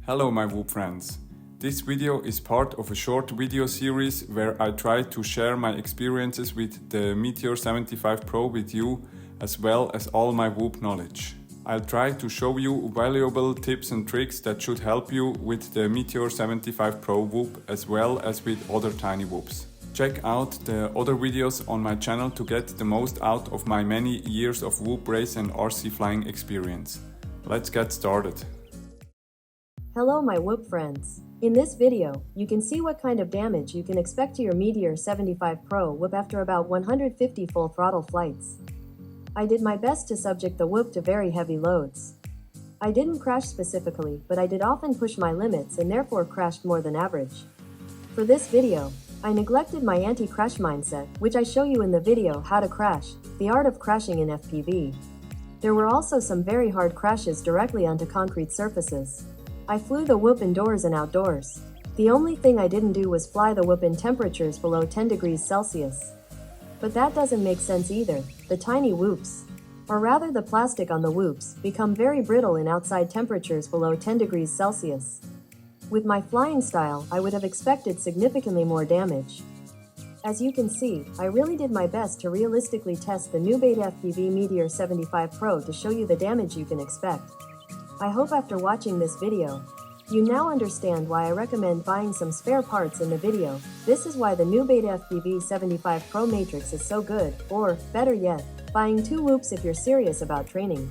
Hello my Whoop friends. This video is part of a short video series where I try to share my experiences with the Meteor 75 Pro with you, as well as all my Whoop knowledge. I'll try to show you valuable tips and tricks that should help you with the Meteor 75 Pro Whoop as well as with other tiny Whoops. Check out the other videos on my channel to get the most out of my many years of Whoop race and RC flying experience. Let's get started. Hello my Whoop friends. In this video, you can see what kind of damage you can expect to your Meteor 75 Pro Whoop after about 150 full throttle flights. I did my best to subject the Whoop to very heavy loads. I didn't crash specifically, but I did often push my limits and therefore crashed more than average. For this video, I neglected my anti-crash mindset, which I show you in the video How to Crash, the Art of Crashing in FPV. There were also some very hard crashes directly onto concrete surfaces. I flew the Whoop indoors and outdoors. The only thing I didn't do was fly the Whoop in temperatures below 10 degrees Celsius. But that doesn't make sense either. The tiny Whoops, or rather the plastic on the Whoops, become very brittle in outside temperatures below 10 degrees Celsius. With my flying style, I would have expected significantly more damage. As you can see, I really did my best to realistically test the new Betafpv Meteor 75 Pro to show you the damage you can expect. I hope after watching this video, you now understand why I recommend buying some spare parts in the video. This is why the new Betafpv 75 Pro Matrix is so good, or, better yet, buying 2 Whoops if you're serious about training.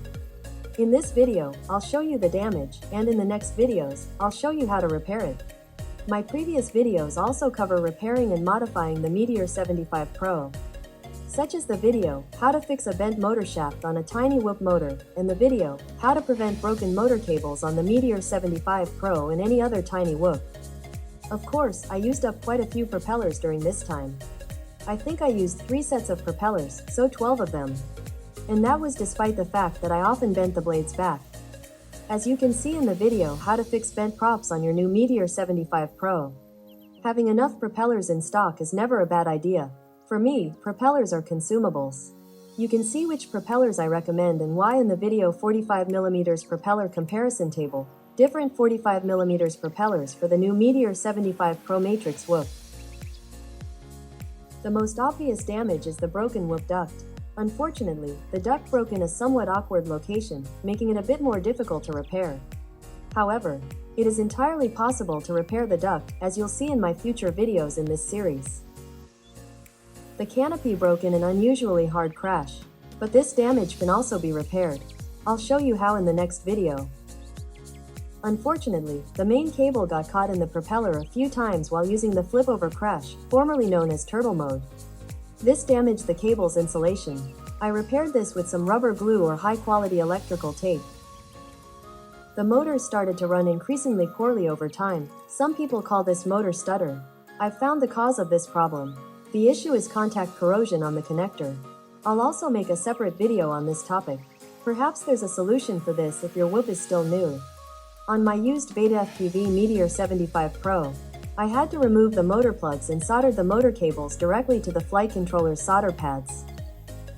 In this video, I'll show you the damage, and in the next videos, I'll show you how to repair it. My previous videos also cover repairing and modifying the Meteor 75 Pro, such as the video, How to Fix a Bent Motor Shaft on a Tiny Whoop Motor, and the video, How to Prevent Broken Motor Cables on the Meteor 75 Pro and any other tiny Whoop. Of course, I used up quite a few propellers during this time. I think I used 3 sets of propellers, so 12 of them. And that was despite the fact that I often bent the blades back. As you can see in the video, How to Fix Bent Props on your new Meteor 75 Pro. Having enough propellers in stock is never a bad idea. For me, propellers are consumables. You can see which propellers I recommend and why in the video 45mm propeller comparison table, different 45mm propellers for the new Meteor 75 Pro Matrix Whoop. The most obvious damage is the broken Whoop duct. Unfortunately, the duct broke in a somewhat awkward location, making it a bit more difficult to repair. However, it is entirely possible to repair the duct, as you'll see in my future videos in this series. The canopy broke in an unusually hard crash, but this damage can also be repaired. I'll show you how in the next video. Unfortunately, the main cable got caught in the propeller a few times while using the flip-over crash, formerly known as turtle mode. This damaged the cable's insulation. I repaired this with some rubber glue or high-quality electrical tape. The motor started to run increasingly poorly over time. Some people call this motor stutter. I've found the cause of this problem. The issue is contact corrosion on the connector. I'll also make a separate video on this topic. Perhaps there's a solution for this if your Whoop is still new. On my used Betafpv Meteor 75 Pro, I had to remove the motor plugs and soldered the motor cables directly to the flight controller's solder pads.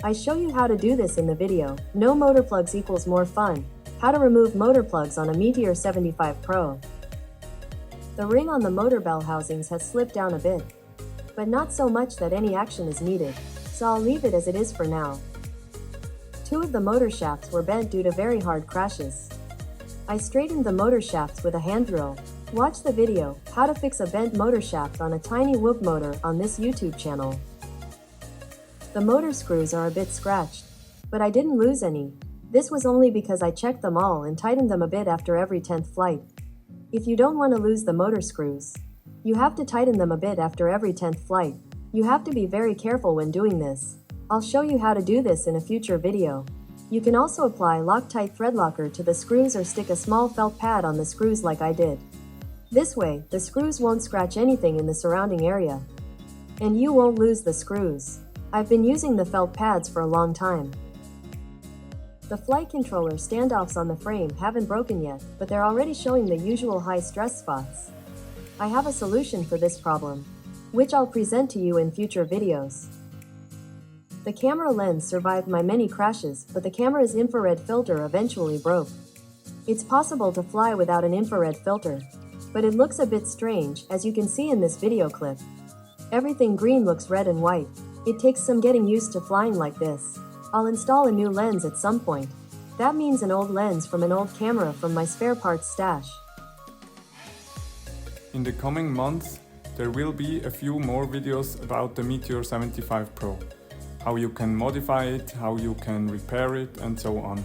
I show you how to do this in the video, No Motor Plugs Equals More Fun, How to Remove Motor Plugs on a Meteor 75 Pro. The ring on the motor bell housings has slipped down a bit, but not so much that any action is needed, so I'll leave it as it is for now. 2 of the motor shafts were bent due to very hard crashes. I straightened the motor shafts with a hand drill. Watch the video, How to Fix a Bent Motor Shaft on a Tiny Whoop Motor on this YouTube channel. The motor screws are a bit scratched, but I didn't lose any. This was only because I checked them all and tightened them a bit after every 10th flight. If you don't want to lose the motor screws, you have to tighten them a bit after every 10th flight. You have to be very careful when doing this. I'll show you how to do this in a future video. You can also apply Loctite thread locker to the screws or stick a small felt pad on the screws like I did. This way, the screws won't scratch anything in the surrounding area, and you won't lose the screws. I've been using the felt pads for a long time. The flight controller standoffs on the frame haven't broken yet, but they're already showing the usual high stress spots. I have a solution for this problem, which I'll present to you in future videos. The camera lens survived my many crashes, but the camera's infrared filter eventually broke. It's possible to fly without an infrared filter, but it looks a bit strange, as you can see in this video clip. Everything green looks red and white. It takes some getting used to flying like this. I'll install a new lens at some point. That means an old lens from an old camera from my spare parts stash. In the coming months, there will be a few more videos about the Meteor 75 Pro. How you can modify it, how you can repair it, and so on.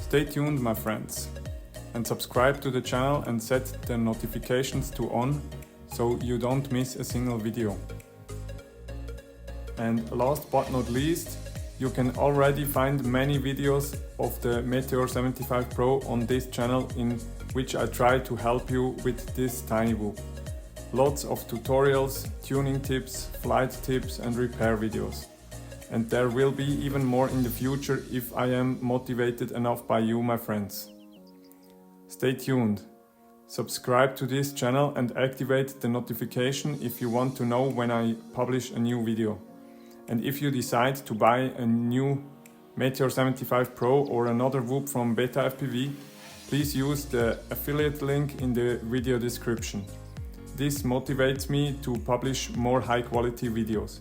Stay tuned, my friends. And subscribe to the channel and set the notifications to on so you don't miss a single video. And last but not least, you can already find many videos of the Meteor 75 Pro on this channel in which I try to help you with this tiny whoop. Lots of tutorials, tuning tips, flight tips and repair videos. And there will be even more in the future if I am motivated enough by you, my friends. Stay tuned. Subscribe to this channel and activate the notification if you want to know when I publish a new video. And if you decide to buy a new Meteor 75 Pro or another whoop from Betafpv, please use the affiliate link in the video description. This motivates me to publish more high quality videos.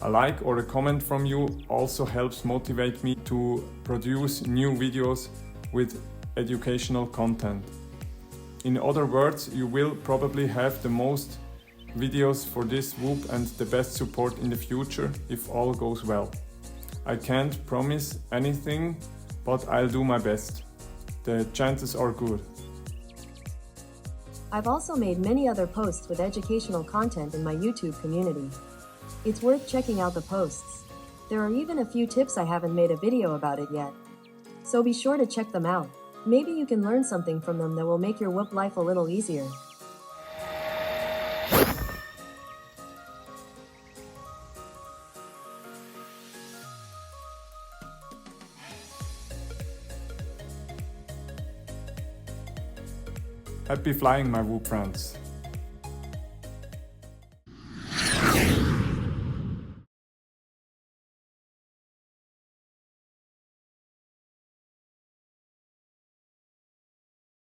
A like or a comment from you also helps motivate me to produce new videos with educational content. In other words, you will probably have the most videos for this whoop and the best support in the future if all goes well. I can't promise anything, but I'll do my best. The chances are good. I've also made many other posts with educational content in my YouTube community. It's worth checking out the posts. There are even a few tips I haven't made a video about it yet. So be sure to check them out. Maybe you can learn something from them that will make your whoop life a little easier. Happy flying, my whoop friends!